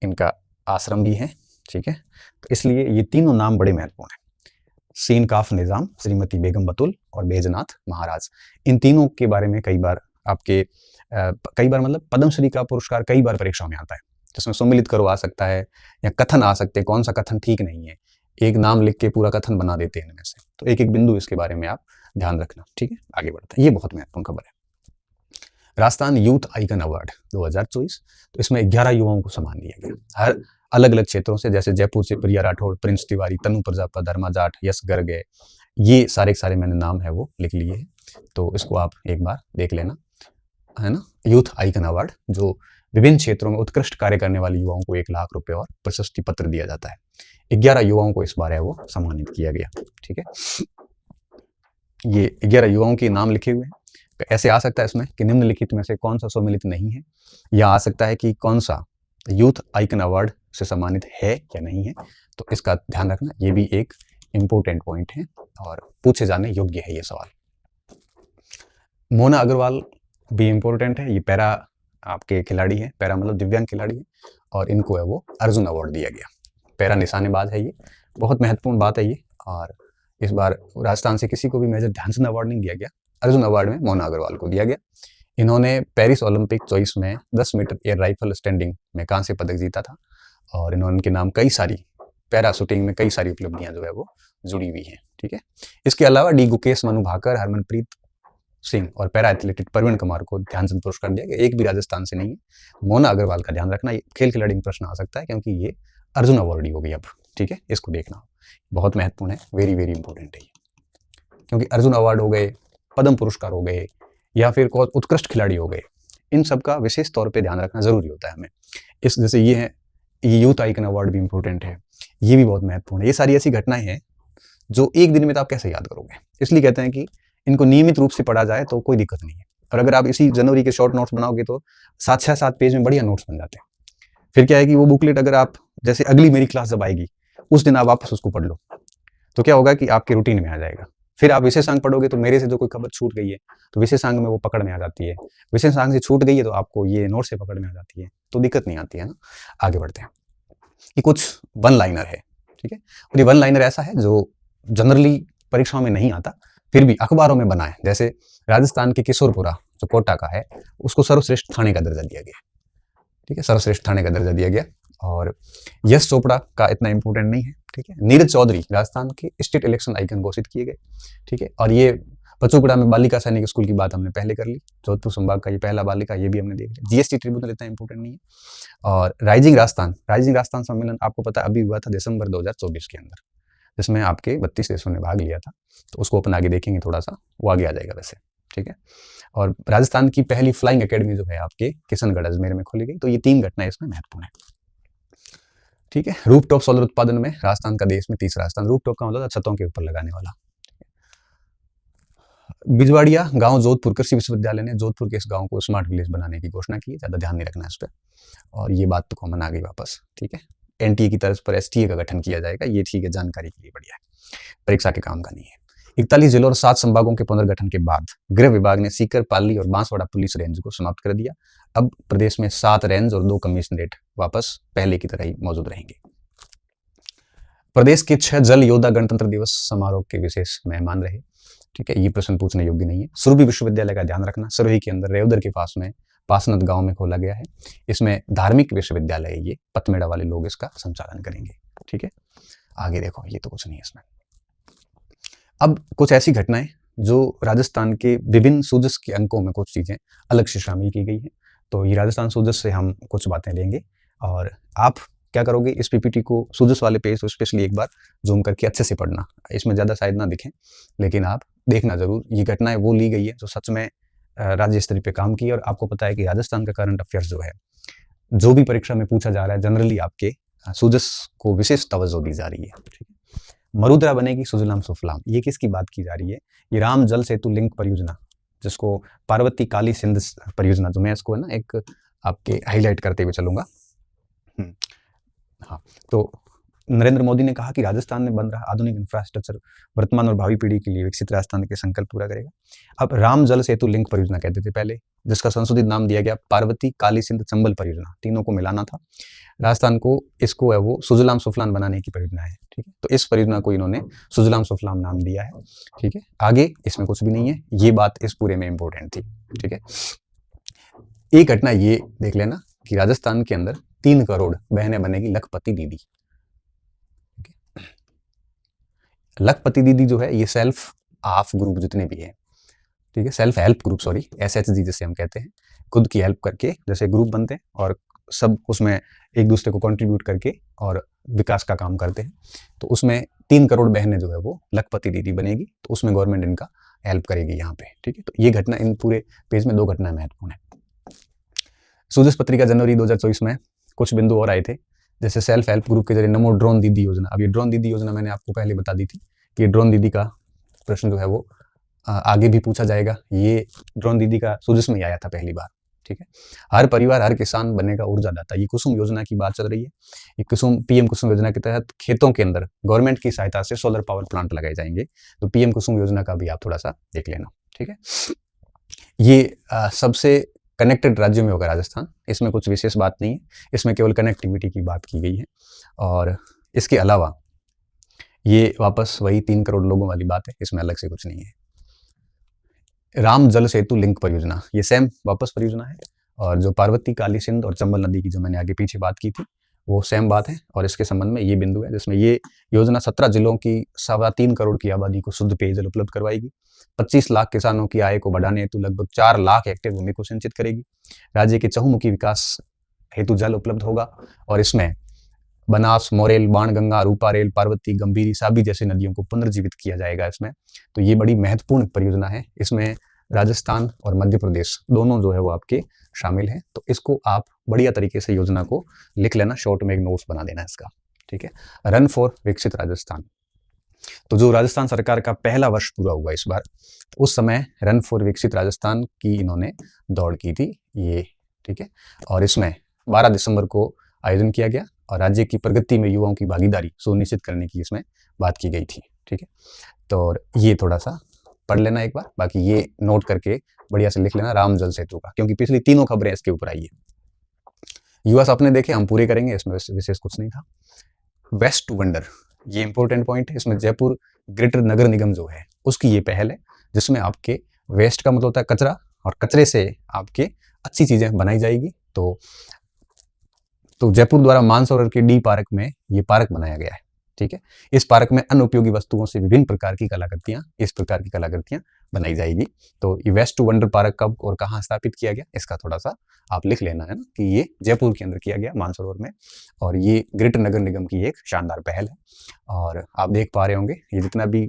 इनका आश्रम भी है। ठीक है, तो इसलिए ये तीनों नाम बड़े महत्वपूर्ण हैं। सीन काफ निज़ाम, श्रीमती बेगम बतुल और बैजनाथ महाराज। इन तीनों के बारे में कई बार मतलब पद्मश्री का पुरस्कार कई बार परीक्षा में आता है, जिसमें सम्मिलित करो आ सकता है या कथन आ सकते हैं, कौन सा कथन ठीक नहीं है, एक नाम लिख के पूरा कथन बना देते हैं इनमें से। तो एक एक बिंदु इसके बारे में आप ध्यान रखना, ठीक है। आगे बढ़ते हैं, ये बहुत महत्वपूर्ण खबर है। राजस्थान यूथ आइकन अवार्ड 2024, तो इसमें 11 युवाओं को सम्मान दिया गया, हर अलग अलग क्षेत्रों से, जैसे जयपुर से प्रिया राठौड़, प्रिंस तिवारी, तनु प्रजापत, धर्मा जाट, यश गर्गे, ये सारे सारे मैंने नाम है वो लिख लिए हैं, तो इसको आप एक बार देख लेना, है ना। यूथ आइकन अवार्ड, जो विभिन्न क्षेत्रों में उत्कृष्ट कार्य करने वाले युवाओं को 1 लाख रुपए और प्रशस्ति पत्र दिया जाता है। 11 युवाओं को इस बार है वो सम्मानित किया गया, ठीक है। ये 11 युवाओं के नाम लिखे हुए हैं। ऐसे आ सकता है इसमें कि निम्नलिखित में से कौन सा सम्मिलित नहीं है, या आ सकता है कि कौन सा यूथ आइकन अवार्ड से सम्मानित है या नहीं है, तो इसका ध्यान रखना। ये भी एक इम्पोर्टेंट पॉइंट है और पूछे जाने योग्य है ये सवाल। मोना अग्रवाल भी इम्पोर्टेंट है, ये पैरा आपके खिलाड़ी हैं, पैरा मतलब दिव्यांग खिलाड़ी है, और इनको है वो अर्जुन अवार्ड दिया गया। पैरा निशानेबाज है, ये बहुत महत्वपूर्ण बात है ये। और इस बार राजस्थान से किसी को भी मेजर ध्यानचंद अवार्ड नहीं दिया गया, अर्जुन अवार्ड में मोना अग्रवाल को दिया गया। इन्होंने पेरिस ओलंपिक 24 में 10 मीटर एयर राइफल स्टैंडिंग में कांस्य पदक जीता था, और इनके नाम कई सारी पैरा शूटिंग में कई सारी उपलब्धियां जो है वो जुड़ी हुई हैं, ठीक है। इसके अलावा डी गुकेश, मनु भाकर, हरमनप्रीत सिंह और पैरा एथलेटिक प्रवीण कुमार को ध्यानचंद पुरस्कार दिया गया, एक भी राजस्थान से नहीं है। मोना अग्रवाल का ध्यान रखना, ये खेल खिलाड़ी में प्रश्न आ सकता है, क्योंकि ये अर्जुन अवार्ड ही हो गई अब, ठीक है। इसको देखना बहुत महत्वपूर्ण है, वेरी वेरी इंपॉर्टेंट है ये, क्योंकि अर्जुन अवार्ड हो गए, पद्म पुरस्कार हो गए, या फिर उत्कृष्ट खिलाड़ी हो गए, इन सब का विशेष तौर पे ध्यान रखना जरूरी होता है हमें। इस जैसे ये है, ये यूथ आइकन अवार्ड भी इंपॉर्टेंट है, ये भी बहुत महत्वपूर्ण है। ये सारी ऐसी घटनाएं हैं जो एक दिन में तो आप कैसे याद करोगे, इसलिए कहते हैं कि इनको नियमित रूप से पढ़ा जाए तो कोई दिक्कत नहीं है। और अगर आप इसी जनवरी के शॉर्ट नोट्स बनाओगे तो 7 पेज में बढ़िया नोट्स बन जाते हैं। फिर क्या है कि वो बुकलेट अगर आप, जैसे अगली मेरी क्लास जब आएगी उस दिन आप वापस उसको पढ़ लो, तो क्या होगा कि आपके रूटीन में आ जाएगा। फिर आप विशेषांक पढ़ोगे तो मेरे से जो कोई खबर छूट गई है तो विशेषांक में वो पकड़ में आ जाती है, विशेषांक से छूट गई है तो आपको ये नोट से पकड़ में आ जाती है, तो दिक्कत नहीं आती है ना। आगे बढ़ते हैं, ये कुछ वन लाइनर है, ठीक है। और ये वन लाइनर ऐसा है जो जनरली परीक्षाओं में नहीं आता, फिर भी अखबारों में बना है। जैसे राजस्थान के किशोरपुरा जो कोटा का है, उसको सर्वश्रेष्ठ थाने का दर्जा दिया गया, ठीक है, सर्वश्रेष्ठ थाने का दर्जा दिया गया। और यश चोपड़ा का इतना इंपॉर्टेंट नहीं है, ठीक है। नीरज चौधरी राजस्थान के स्टेट इलेक्शन आइकन घोषित किए गए, ठीक है। और ये पचुकड़ा में बालिका सैनिक स्कूल की बात हमने पहले कर ली, जोधपुर संभाग का ये पहला बालिका, ये भी हमने देख लिया। जीएसटी ट्रिब्यूनल इतना इंपॉर्टेंट नहीं है। और राइजिंग राजस्थान सम्मेलन आपको पता अभी हुआ था दिसंबर 2024 के अंदर, जिसमें आपके 32 देशों ने भाग लिया था, तो उसको अपन आगे देखेंगे, थोड़ा सा वो आगे आ जाएगा वैसे, ठीक है। और राजस्थान की पहली फ्लाइंग एकेडमी जो है आपके किशनगढ़ अजमेर में खोली गई, तो ये 3 घटनाएं इसमें महत्वपूर्ण है, ठीक है। रूफटॉप सोलर उत्पादन में राजस्थान का देश में तीसरा स्थान। रूफटॉप का मतलब छतों के ऊपर लगाने वाला। बिजवाड़िया गांव जोधपुर कृषि विश्वविद्यालय ने जोधपुर के इस गांव को स्मार्ट विलेज बनाने की घोषणा की है, ज्यादा ध्यान नहीं रखना है इस पर। और ये बात तो कॉमन आ गई वापस, ठीक है। एनटीए की तर्ज पर एसटीए का गठन किया जाएगा, ये ठीक है, जानकारी के लिए बढ़िया है, परीक्षा के काम का नहीं है। 41 जिलों और 7 संभागों के पुनर्गठन के बाद गृह विभाग ने सीकर, पाली और बांसवाड़ा पुलिस रेंज को समाप्त कर दिया। अब प्रदेश में 7 रेंज और 2 कमिश्नरेट वापस पहले की तरह ही मौजूद रहेंगे। प्रदेश के 6 जल योद्धा गणतंत्र दिवस समारोह के विशेष मेहमान रहे, ठीक है। ये प्रश्न पूछने योग्य नहीं है। सुरभि विश्वविद्यालय का ध्यान रखना, सिरोही के अंदर रेवदर के पास में पासनत गांव में खोला गया है। इसमें धार्मिक विश्वविद्यालय है, ये पतमेड़ा वाले लोग इसका संचालन करेंगे, ठीक है। आगे देखो, ये तो कुछ नहीं है इसमें। अब कुछ ऐसी घटनाएं जो राजस्थान के विभिन्न सूजस के अंकों में कुछ चीजें अलग से शामिल की गई हैं, तो ये राजस्थान सूजस से हम कुछ बातें लेंगे। और आप क्या करोगे, इस पीपीटी को सूजस वाले पेज को स्पेशली एक बार जूम करके अच्छे से पढ़ना, इसमें ज़्यादा शायद ना दिखें, लेकिन आप देखना जरूर। ये घटनाएं वो ली गई है जो सच में राज्य स्तर पे काम की है। और आपको पता है कि राजस्थान का करंट अफेयर्स जो है, जो भी परीक्षा में पूछा जा रहा है, जनरली आपके सूजस को विशेष तवज्जो दी जा रही है, ठीक है। मरुद्रा बनेगी सुजलाम सुफलाम, ये किसकी बात की जा रही है? ये राम जल सेतु लिंक परियोजना, जिसको पार्वती काली सिंध परियोजना, जो मैं इसको है ना एक आपके हाईलाइट करते हुए चलूंगा। हाँ, तो नरेंद्र मोदी ने कहा कि राजस्थान में बन रहा आधुनिक इंफ्रास्ट्रक्चर वर्तमान और भावी पीढ़ी के लिए विकसित राजस्थान के संकल्प पूरा करेगा। अब राम जल सेतु लिंक परियोजना कहते थे पहले, जिसका संशोधित नाम दिया गया पार्वती काली सिंध चंबल परियोजना, तीनों को मिलाना था राजस्थान को। इसको है वो सुजलाम सुफलाम बनाने की परियोजना है, ठीक है। तो इस परियोजना को इन्होंने सुजलाम सुफलाम नाम दिया है, ठीक है। आगे इसमें कुछ भी नहीं है, ये बात इस पूरे में इंपॉर्टेंट थी, ठीक है। एक घटना ये देख लेना कि राजस्थान के अंदर 3 करोड़ बहनें बनेगी लखपति दीदी। लखपति दीदी जो है ये सेल्फ हाफ ग्रुप जितने भी हैं, ठीक है, self help group, sorry SHG जिसे हम कहते हैं, खुद की हेल्प करके जैसे ग्रुप बनते हैं और सब उसमें एक दूसरे को कंट्रीब्यूट करके और विकास का काम करते हैं। तो उसमें 3 करोड़ बहनें जो है वो लखपति दीदी बनेगी, तो उसमें गवर्नमेंट इनका हेल्प करेगी यहाँ पे, ठीक है। तो ये घटना इन पूरे पेज में 2 घटनाएं महत्वपूर्ण है। सूजस पत्रिका जनवरी 2024 में कुछ बिंदु और आए थे, जैसे सेल्फ हेल्प ग्रुप के जरिए नमो ड्रोन दीदी योजना। अब ये ड्रोन दीदी योजना मैंने आपको पहले बता दी थी कि ड्रोन दीदी का प्रश्न जो है वो आगे भी पूछा जाएगा। ये ड्रोन दीदी का सूजस में ही आया था पहली बार, ठीक है। हर परिवार हर किसान बनेगा ऊर्जादाता, ये कुसुम योजना की बात चल रही है। ये PM कुसुम योजना के तहत खेतों के अंदर गवर्नमेंट की सहायता से सोलर पावर प्लांट लगाए जाएंगे। तो PM कुसुम योजना का भी आप थोड़ा सा देख लेना, ठीक है। ये सबसे कनेक्टेड राज्यों में होगा राजस्थान, इसमें कुछ विशेष बात नहीं है, इसमें केवल कनेक्टिविटी की बात की गई है। और इसके अलावा ये वापस वही 3 करोड़ लोगों वाली बात है, इसमें अलग से कुछ नहीं है। राम जल सेतु लिंक परियोजना, ये सेम वापस परियोजना है, और जो पार्वती काली सिंध और चंबल नदी की जो मैंने आगे पीछे बात की थी वो सेम बात है। और इसके संबंध में ये बिंदु है जिसमें ये योजना 17 जिलों की 3.25 करोड़ की आबादी को शुद्ध पेयजल उपलब्ध करवाएगी। 25 लाख किसानों की आय को बढ़ाने हेतु लगभग 4 लाख हेक्टेयर भूमि को सिंचित करेगी। राज्य के चहुमुखी विकास हेतु जल उपलब्ध होगा, और इसमें बनास, मोरेल, बाणगंगा, रूपारेल, पार्वती, गंभीरी, साबी जैसी नदियों को पुनर्जीवित किया जाएगा इसमें। तो ये बड़ी महत्वपूर्ण परियोजना है, इसमें राजस्थान और मध्य प्रदेश दोनों जो है वो आपके शामिल हैं। तो इसको आप बढ़िया तरीके से योजना को लिख लेना, शॉर्ट में एक नोट्स बना देना इसका, ठीक है। रन फॉर विकसित राजस्थान, तो जो राजस्थान सरकार का पहला वर्ष पूरा हुआ इस बार, तो उस समय रन फॉर विकसित राजस्थान की इन्होंने दौड़ की थी ये, ठीक है। और इसमें 12 दिसंबर को आयोजन किया गया, और राज्य की प्रगति में युवाओं की भागीदारी सुनिश्चित करने की इसमें बात की गई थी, ठीक है। तो ये थोड़ा सा पढ़ लेना एक बार, बाकी ये नोट करके बढ़िया से लिख लेना राम जल सेतु का, क्योंकि पिछली 3 खबरें इसके ऊपर आई है। युवा सपने देखे हम पूरे करेंगे, इसमें विशेष कुछ नहीं था। वेस्ट टू वंडर, ये इंपॉर्टेंट पॉइंट है, इसमें जयपुर ग्रेटर नगर निगम जो है उसकी ये पहल है, जिसमें आपके वेस्ट का मतलब होता है कचरा, और कचरे से आपके अच्छी चीजें बनाई जाएगी। तो जयपुर द्वारा मानसरोवर के डी पार्क में ये पार्क बनाया गया है, ठीक है। इस पार्क में अन्य उपयोगी वस्तुओं से विभिन्न प्रकार की कलाकृतियां, इस प्रकार की कलाकृतियां बनाई जाएगी। तो ये वेस्ट टू वंडर पार्क कब और कहाँ स्थापित किया गया, इसका थोड़ा सा आप लिख लेना है ना, कि ये जयपुर के अंदर किया गया मानसरोवर में, और ये ग्रेटर नगर निगम की एक शानदार पहल है। और आप देख पा रहे होंगे ये जितना भी,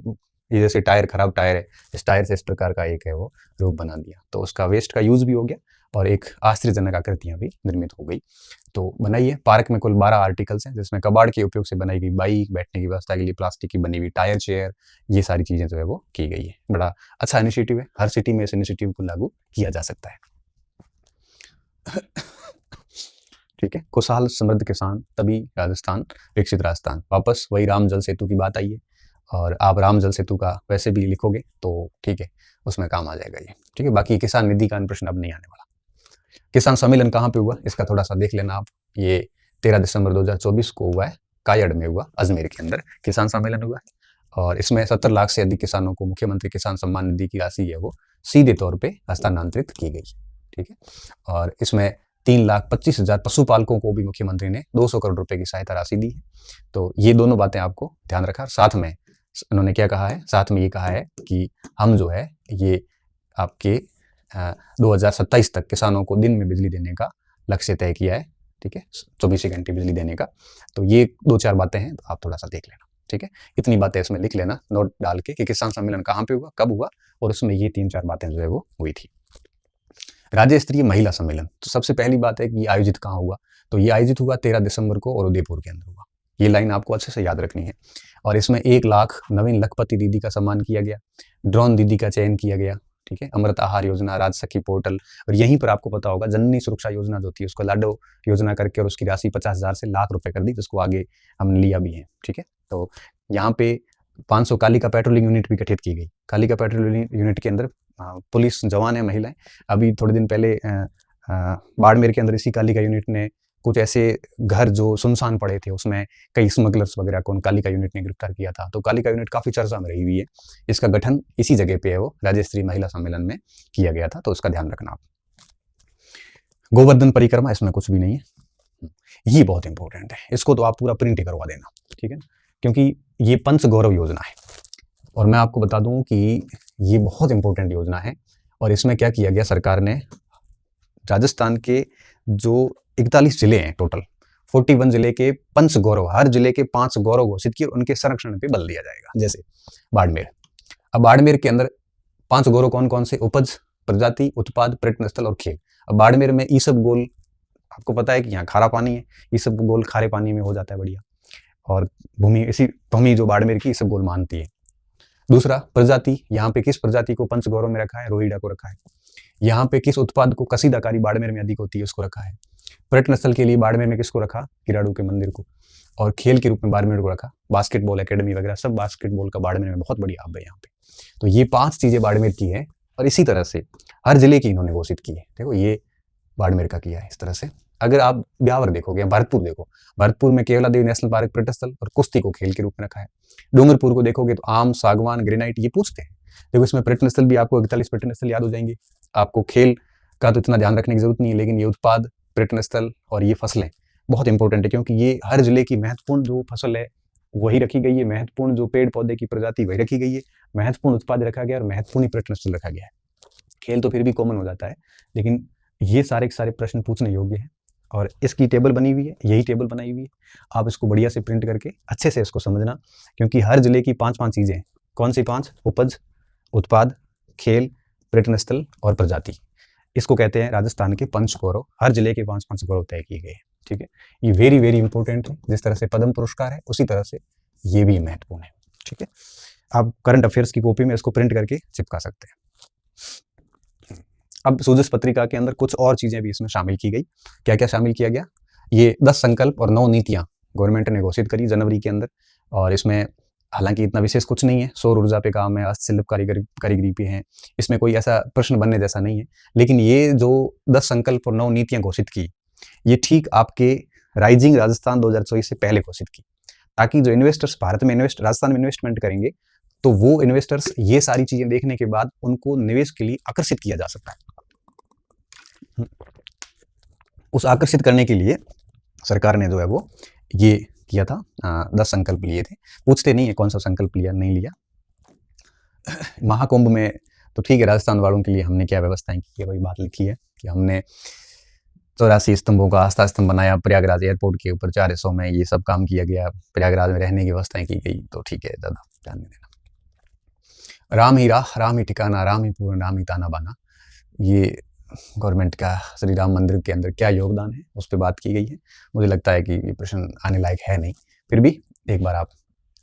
ये जैसे टायर, खराब टायर है, इस टायर से इस प्रकार का एक है वो रूप बना दिया, तो उसका वेस्ट का यूज भी हो गया, और एक आश्चर्यजनक आकृतियां भी निर्मित हो गई। तो बनाइए, पार्क में कुल 12 आर्टिकल्स हैं, जिसमें कबाड़ के उपयोग से बनाई गई बाइक, बैठने की व्यवस्था के लिए प्लास्टिक की बनी हुई टायर, चेयर, ये सारी चीजें जो है वो की गई है। बड़ा अच्छा इनिशिएटिव है, हर सिटी में इस इनिशिएटिव को लागू किया जा सकता है। ठीक है, खुशहाल समृद्ध किसान तभी राजस्थान विकसित राजस्थान, वापस वही राम जल सेतु की बात आई है, और आप राम जल सेतु का वैसे भी लिखोगे तो ठीक है, उसमें काम आ जाएगा ये, ठीक है। बाकी किसान निधि का प्रश्न अब नहीं आने वाला। किसान सम्मेलन कहाँ पे हुआ, इसका थोड़ा सा देख लेना आप। ये 13 दिसंबर 2024 को हुआ है, कायड़ में हुआ, अजमेर के अंदर किसान सम्मेलन हुआ है, और इसमें 70 लाख से अधिक किसानों को मुख्यमंत्री किसान सम्मान निधि की राशि है वो सीधे तौर पे हस्तांतरित की गई, ठीक है। और इसमें 3,25,000 पशुपालकों को भी मुख्यमंत्री ने 200 करोड़ रुपए की सहायता राशि दी है। तो ये दोनों बातें आपको ध्यान रखा। साथ में उन्होंने क्या कहा है, साथ में ये कहा है कि हम जो है ये आपके 2027 तक किसानों को दिन में बिजली देने का लक्ष्य तय किया है, ठीक है, 24 घंटे बिजली देने का। तो ये 2-4 बातें हैं, तो आप थोड़ा सा देख लेना, ठीक है। इतनी बातें इसमें लिख लेना नोट डाल के कि किसान सम्मेलन कहाँ पे हुआ, कब हुआ, और उसमें ये 3-4 बातें जो है वो हुई थी। राज्य स्तरीय महिला सम्मेलन, तो सबसे पहली बात है कि ये आयोजित कहाँ हुआ, तो ये आयोजित हुआ 13 दिसंबर को और उदयपुर के अंदर हुआ। ये लाइन आपको अच्छे से याद रखनी है। और इसमें 1 लाख नवीन लखपति दीदी का सम्मान किया गया, ड्रोन दीदी का चयन किया गया, ठीक है, अमृत आहार योजना, राजसखी पोर्टल, और यहीं पर आपको पता होगा जननी सुरक्षा योजना जो थी उसको लाडो योजना करके और उसकी राशि 50,000 से लाख रुपए कर दी, जिसको आगे हमने लिया भी है। ठीक है, तो यहाँ पे 500 कालिका पेट्रोलिंग यूनिट भी गठित की गई। कालिका पेट्रोलिंग यूनिट के अंदर पुलिस जवान है, महिलाएं। अभी थोड़े दिन पहले बाड़मेर के अंदर इसी कालिका यूनिट ने कुछ ऐसे घर जो सुनसान पड़े थे उसमें कई स्मगलर्स वगैरह को कालिका यूनिट ने गिरफ्तार किया था। तो कालिका यूनिट काफी चर्चा में रही हुई है। इसका गठन इसी जगह पे है, वो राज्य स्तरीय महिला सम्मेलन में किया गया था, तो उसका ध्यान रखना आप। गोवर्धन परिक्रमा, इसमें कुछ भी नहीं है, ये बहुत इंपॉर्टेंट है, इसको तो आप पूरा प्रिंट ही करवा देना, ठीक है, क्योंकि ये पंच गौरव योजना है। और मैं आपको बता दूं कि ये बहुत इंपॉर्टेंट योजना है। और इसमें क्या किया गया, सरकार ने राजस्थान के जो 41 जिले हैं टोटल, 41 जिले के पंच गौरव, हर जिले के 5 गौरव घोषित किए और उनके संरक्षण पे बल दिया जाएगा। जैसे बाड़मेर, अब बाड़मेर के अंदर 5 गौरव कौन कौन से, उपज, प्रजाति, उत्पाद, पर्यटन स्थल और खेल। अब बाड़मेर में ईसबगोल, आपको पता है कि यहाँ खारा पानी है, ईसबगोल खारे पानी में हो जाता है बढ़िया, और भूमि जो बाड़मेर की ईसबगोल मानती है। दूसरा, प्रजाति, यहाँ पे किस प्रजाति को पंच गौरव में रखा है, रोहिड़ा को रखा है। यहाँ पे किस उत्पाद को, कसीदाकारी बाड़मेर में अधिक होती है, उसको रखा है। पर्यटन स्थल के लिए बाड़मेर में किसको रखा, किराड़ू के मंदिर को। और खेल के रूप में बाड़मेर को रखा, बास्केटबॉल एकेडमी वगैरह सब बास्केटबॉल का बाड़मेर में बहुत बड़ी हब है यहाँ पे। तो ये 5 चीजें बाड़मेर की है, और इसी तरह से हर जिले की इन्होंने घोषित की है। देखो ये बाड़मेर का किया है इस तरह से। अगर आप ब्यावर देखोगे, भरतपुर देखो, भरतपुर में केवला देवी नेशनल पार्क पर्यटन स्थल और कुश्ती को खेल के रूप में रखा है। डूंगरपुर को देखोगे तो आम, सागवान, ग्रेनाइट, ये पूछते हैं। देखो इसमें पर्यटन स्थल भी आपको 41 पर्यटन स्थल याद हो जाएंगे। आपको खेल का तो इतना ध्यान रखने की जरूरत नहीं है, लेकिन ये उत्पाद, पर्यटन स्थल और ये फसलें बहुत इंपॉर्टेंट है, क्योंकि ये हर जिले की महत्वपूर्ण जो फसल है वही रखी गई है, महत्वपूर्ण जो पेड़ पौधे की प्रजाति वही रखी गई है, महत्वपूर्ण उत्पाद रखा गया और महत्वपूर्ण पर्यटन स्थल रखा गया है। खेल तो फिर भी कॉमन हो जाता है, लेकिन ये सारे के सारे प्रश्न पूछने योग्य है। और इसकी टेबल बनी हुई है, यही टेबल बनाई हुई है, आप इसको बढ़िया से प्रिंट करके अच्छे से इसको समझना, क्योंकि हर जिले की 5-5 चीजें हैं। कौन सी 5? उपज, उत्पाद, खेल, पर्यटन स्थल और प्रजाति। इसको कहते हैं राजस्थान के पंच गौरव। हर जिले के 5-5 गौरव तय किए गए हैं, ठीक है। ये वेरी वेरी इंपॉर्टेंट है। जिस तरह से पद्म पुरस्कार है उसी तरह से ये भी महत्वपूर्ण है, ठीक है। आप करंट अफेयर्स की कॉपी में इसको प्रिंट करके चिपका सकते हैं। अब सुजस पत्रिका के अंदर कुछ और चीजें भी इसमें शामिल की गई। क्या क्या शामिल किया गया, ये 10 संकल्प और 9 नीतियां गवर्नमेंट ने घोषित करी जनवरी के अंदर। और इसमें हालांकि इतना विशेष कुछ नहीं है, सौर ऊर्जा पे काम है, हस्तशिल्प कारीगरी पे है, इसमें कोई ऐसा प्रश्न बनने जैसा नहीं है। लेकिन ये जो 10 संकल्प और 9 नीतियां घोषित की, ये ठीक आपके राइजिंग राजस्थान 2024 से पहले घोषित की, ताकि जो इन्वेस्टर्स भारत में राजस्थान में इन्वेस्टमेंट करेंगे, तो वो इन्वेस्टर्स ये सारी चीजें देखने के बाद उनको निवेश के लिए आकर्षित किया जा सकता है। उस आकर्षित करने के लिए सरकार ने जो है वो ये किया था, 10 संकल्प लिए थे। पूछते नहीं है कौन सा संकल्प लिया नहीं लिया। महाकुंभ में तो ठीक है, राजस्थान वालों के लिए हमने क्या व्यवस्थाएं की है, वही बात लिखी है कि हमने 84 स्तंभों का आस्था स्तंभ बनाया, प्रयागराज एयरपोर्ट के ऊपर 4 हिस्सों में ये सब काम किया गया, प्रयागराज में रहने की व्यवस्थाएं की गई। तो ठीक है, ज्यादा ध्यान नहीं देना। राम ही राह, राम ही ठिकाना, राम ही पूर्ण, राम ही ताना बाना, ये गवर्नमेंट का श्री राम मंदिर के अंदर क्या योगदान है उस पर बात की गई है। मुझे लगता है कि ये प्रश्न आने लायक है नहीं, फिर भी एक बार आप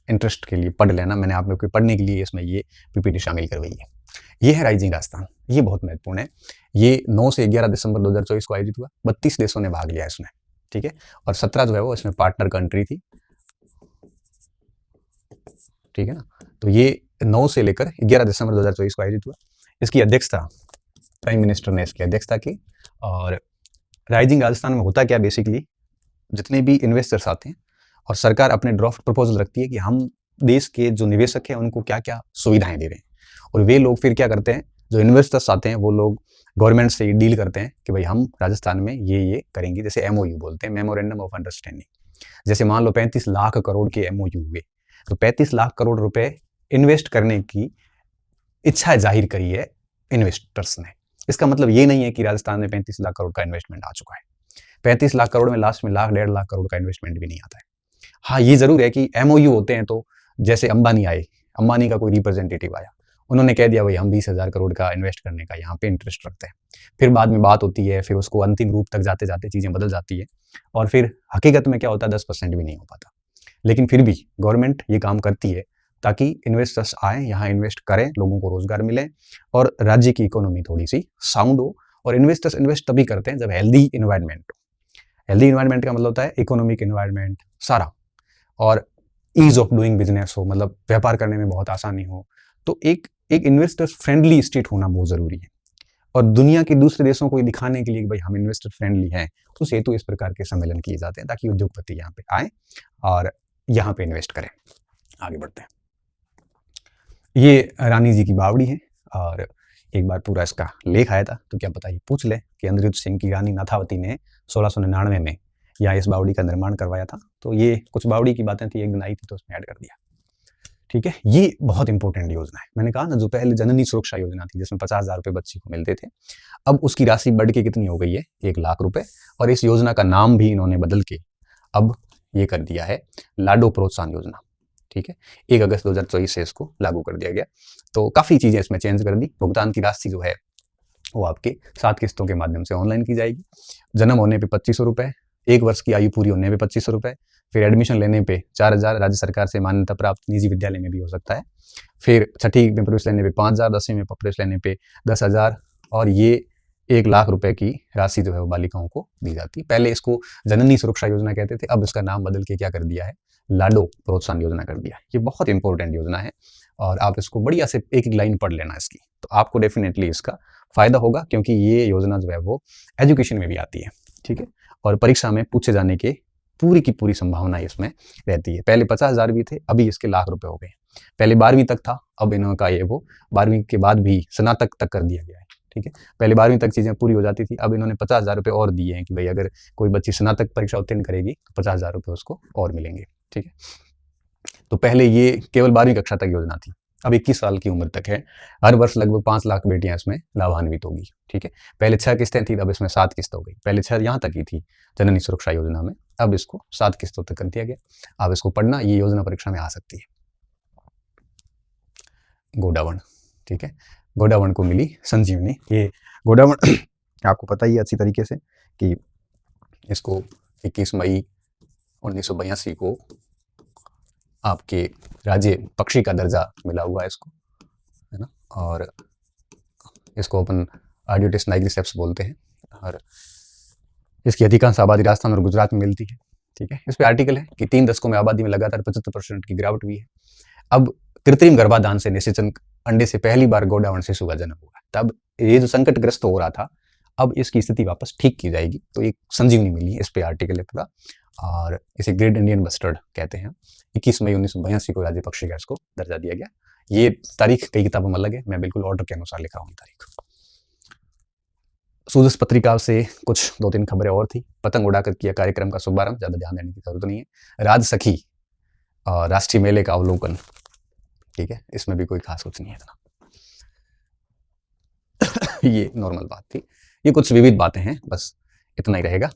इंटरेस्ट के लिए पढ़ लेना। मैंने आप लोग को पढ़ने के लिए इसमें ये पीपीटी शामिल करवाई है। ये है राइजिंग राजस्थान, ये बहुत महत्वपूर्ण है। ये 9 से 11 दिसंबर 2024 को आयोजित हुआ। 32 देशों ने भाग लिया इसमें, ठीक है। और 17 जो है वो इसमें पार्टनर कंट्री थी, ठीक है ना। तो ये 9 से लेकर 11 दिसंबर 2024 को आयोजित हुआ। इसकी अध्यक्षता प्राइम मिनिस्टर ने इसकी अध्यक्षता की। और राइजिंग राजस्थान में होता क्या, बेसिकली जितने भी इन्वेस्टर्स आते हैं और सरकार अपने ड्राफ्ट प्रपोजल रखती है कि हम देश के जो निवेशक हैं उनको क्या क्या सुविधाएं दे रहे हैं, और वे लोग फिर क्या करते हैं, जो इन्वेस्टर्स आते हैं वो लोग गवर्नमेंट से डील करते हैं कि भाई हम राजस्थान में ये करेंगे। जैसे MOU बोलते हैं, मेमोरेंडम ऑफ अंडरस्टैंडिंग। जैसे मान लो 35 लाख करोड़ के MOU हुए, तो 35 लाख करोड़ रुपए इन्वेस्ट करने की इच्छा जाहिर करी है इन्वेस्टर्स ने। इसका मतलब ये नहीं है कि राजस्थान में 35 लाख करोड़ का इन्वेस्टमेंट आ चुका है। 35 लाख करोड़ में लास्ट में 1.5 लाख करोड़ का इन्वेस्टमेंट भी नहीं आता है। हाँ, ये जरूर है कि MOU होते हैं, तो जैसे अंबानी आए, अंबानी का कोई रिप्रेजेंटेटिव आया, उन्होंने कह दिया भाई हम 20,000 करोड़ का इन्वेस्ट करने का यहाँ पे इंटरेस्ट रखते हैं। फिर बाद में बात होती है, फिर उसको अंतिम रूप तक जाते जाते चीजें बदल जाती है, और फिर हकीकत में क्या होता है 10% भी नहीं हो पाता। लेकिन फिर भी गवर्नमेंट ये काम करती है ताकि इन्वेस्टर्स आए, यहाँ इन्वेस्ट करें, लोगों को रोजगार मिले और राज्य की इकोनॉमी थोड़ी सी साउंड हो। और इन्वेस्टर्स इन्वेस्ट तभी करते हैं जब हेल्दी इन्वायरमेंट हो। हेल्दी इन्वायरमेंट का मतलब होता है इकोनॉमिक इन्वायरमेंट सारा, और ईज ऑफ डूइंग बिजनेस हो, मतलब व्यापार करने में बहुत आसानी हो। तो एक एक इन्वेस्टर फ्रेंडली स्टेट होना बहुत जरूरी है, और दुनिया के दूसरे देशों को ये दिखाने के लिए कि भाई हम इन्वेस्टर फ्रेंडली हैं, उस हेतु इस प्रकार के सम्मेलन किए जाते हैं ताकि उद्योगपति यहाँ पे आए और यहाँ पे इन्वेस्ट करें। आगे बढ़ते हैं। ये रानी जी की बावड़ी है, और एक बार पूरा इसका लेख आया था, तो क्या पता ये पूछ ले कि अनिरुद्ध सिंह की रानी नाथावती ने 1699 में यहाँ इस बावड़ी का निर्माण करवाया था। तो ये कुछ बावड़ी की बातें थी, एक दिन आई थी तो उसमें ऐड कर दिया। ठीक है, ये बहुत इंपॉर्टेंट योजना है। मैंने कहा ना, जो पहले जननी सुरक्षा योजना थी जिसमें 50,000 रुपये बच्ची को मिलते थे, अब उसकी राशि बढ़ के कितनी हो गई है, 1,00,000 रुपए। और इस योजना का नाम भी इन्होंने बदल के अब ये कर दिया है लाडो प्रोत्साहन योजना। ठीक है, 1 अगस्त 2024 से इसको लागू कर दिया गया। तो काफ़ी चीज़ें इसमें चेंज कर दी। भुगतान की राशि जो है वो आपके 7 किस्तों के माध्यम से ऑनलाइन की जाएगी। जन्म होने पे 2500 रुपये, 1 वर्ष की आयु पूरी होने पे 2500 रुपये, फिर एडमिशन लेने पे 4,000, राज्य सरकार से मान्यता प्राप्त निजी विद्यालय में भी हो सकता है। फिर छठी में प्रवेश लेने पे 5,000, 10वीं में प्रवेश लेने पे 10,000, और ये 1,00,000 रुपए की राशि जो है वो बालिकाओं को दी जाती है। पहले इसको जननी सुरक्षा योजना कहते थे, अब इसका नाम बदल के क्या कर दिया है, लाडो प्रोत्साहन योजना कर दिया है। ये बहुत इंपॉर्टेंट योजना है, और आप इसको बढ़िया से एक एक लाइन पढ़ लेना इसकी, तो आपको डेफिनेटली इसका फायदा होगा, क्योंकि ये योजना जो है वो एजुकेशन में भी आती है। ठीक है, और परीक्षा में पूछे जाने के पूरी की पूरी संभावना इसमें रहती है। पहले 50,000 भी थे, अभी इसके 1,00,000 रुपए हो गए। पहले 12वीं तक था, अब इनका ये वो 12वीं के बाद भी स्नातक तक कर दिया गया है। ठीक है, पहले 12वीं तक चीजें पूरी हो जाती थी, अब इन्होंने 50,000 रुपए और दिए हैं कि भाई अगर कोई बच्ची स्नातक परीक्षा उत्तीर्ण करेगी तो 50,000 रुपए उसको और मिलेंगे। ठीक है, तो पहले ये केवल 12वीं कक्षा तक योजना थी, अब 21 साल की उम्र तक है। हर वर्ष लगभग 5 लाख बेटियां इसमें लाभान्वित होगी। ठीक है, पहले 6 किस्तें थी, अब इसमें 7 किस्त हो गई। पहले 6 यहाँ तक ही थी जननी सुरक्षा योजना में, अब इसको 7 किस्तों तक कर दिया गया। आप इसको पढ़ना, ये योजना परीक्षा में आ सकती है। गोडावण, ठीक है, गोडावण को मिली संजीवनी। ये गोडावण आपको पता ही है अच्छी तरीके से कि इसको 21 मई 1982 को आपके राज्य पक्षी का दर्जा मिला हुआ है इसको, है ना। और इसको अपन आर्डियोटिस नाइग्रिसेप्स बोलते हैं, और इसकी अधिकांश आबादी राजस्थान और गुजरात में मिलती है। ठीक है, इस पे आर्टिकल है कि 3 दशकों में आबादी में लगातार 75% की गिरावट हुई है। अब कृत्रिम गर्भाधान से निषेचन अंडे से पहली बार गोडावण शिशु का जन्म हुआ, तब ये जो संकटग्रस्त हो रहा था, अब इसकी स्थिति वापस ठीक की जाएगी। तो एक संजीवनी मिली है, इस पे आर्टिकल है पूरा, और इसे ग्रेट इंडियन बस्टर्ड कहते हैं। 21 मई 1982 को राज्य पक्षी का इसको दर्जा दिया गया। ये तारीख कई किताबों में अलग है, मैं बिल्कुल ऑर्डर के अनुसार लिख रहा हूँ तारीख। सूजस पत्रिका से कुछ 2-3 खबरें और थी। पतंग उड़ाकर किया कार्यक्रम का शुभारंभ, ज्यादा ध्यान देने की जरूरत नहीं है। राज सखी राष्ट्रीय मेले का अवलोकन, ठीक है, इसमें भी कोई खास कुछ नहीं है इतना। ये नॉर्मल बात थी, ये कुछ विविध बातें हैं, बस इतना ही रहेगा।